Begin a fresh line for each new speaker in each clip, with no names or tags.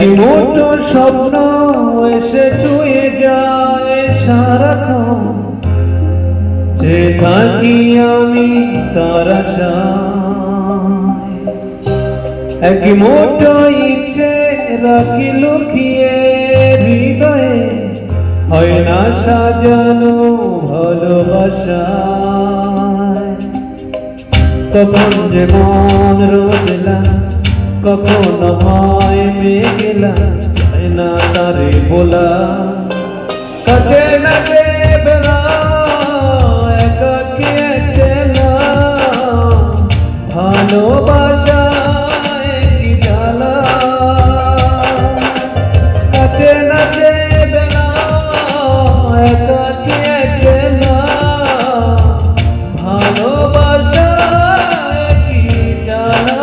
এক মুঠো স্বপ্ন এসে ছুঁয়ে যায় সারাক্ষণ, যে থাকি আমি তার আশায়। এক মুঠো ইচ্ছে রাখি লুকিয়ে হৃদয়ে, হয় না সাজানো ভালোবাসায়। কখন যে মন রোদেলা, কখনো হয় মেঘলা, হয় না তারে বলা। কাটে না যে বেলা একাকী একলা, ভালোবাসায় কি জ্বালা। কাটে না যে বেলা একাকী একলা, ভালোবাসায় কি জ্বালা।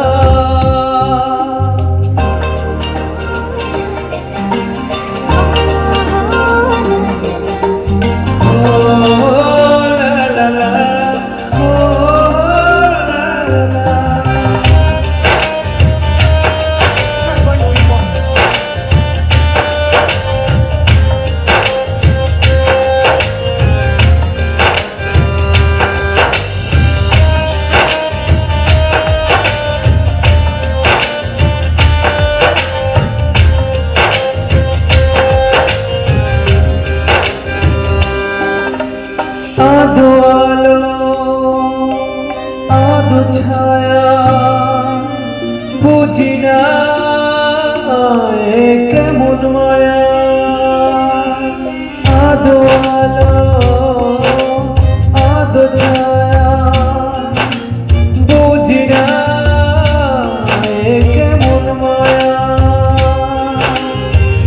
আধো আলো আধো ছায়া, বুঝি না কেমন মায়া। আধো আলো আধো ছায়া, বুঝি না কেমন মায়া।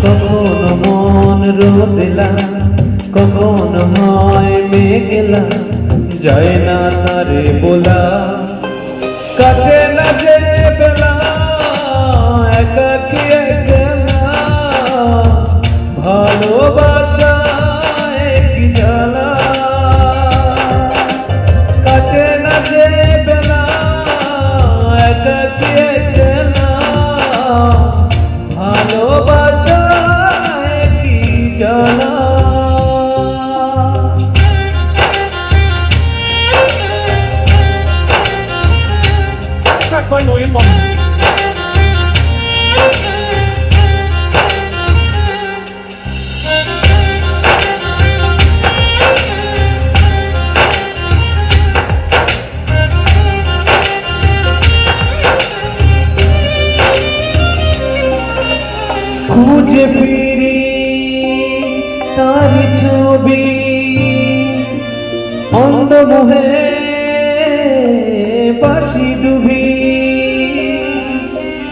কখনো মন রোদেলা, কখনো হয় মেঘলা, যায় না তারে বলা। কাটে না যে বেলা একাকী একলা, ভালোবাসায় কি জ্বালা। কাটে না যে বেলা একাকী একলা, ভালোবাসায় কি জ্বালা।
Coi núi một
খুঁজে ফিরি তার ছবি অন্ধমোহে বাসি ডুবি।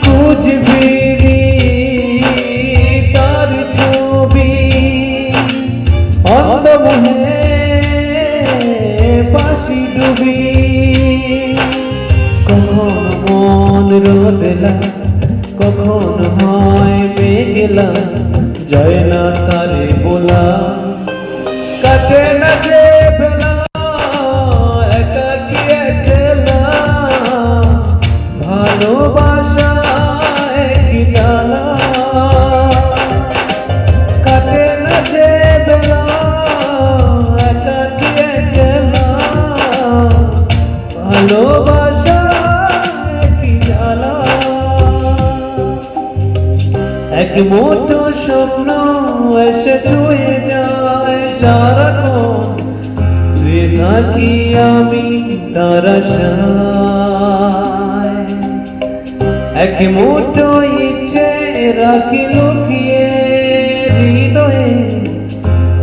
খুঁজে ফিরি তার ছবি অন্ধমোহে বাসি ডুবি। কখন মন রোদেলা, কখন হয় মেঘলা, যায় না তারে বলা। কাটে না যে বেলা একাকী একলা, ভালোবাসায় কি জ্বালা। কাটে না যে বেলা একাকী একলা, ভালোবাসায় কি জ্বালা। এক মুঠো স্বপ্ন এসে ছুঁয়ে যায় সারাক্ষণ, যে থাকি আমি তার আশায়। এক মুঠো ইচ্ছে রাখি লুকিয়ে হৃদয়ে,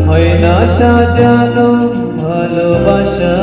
হয় না সাজানো ভালোবাসা।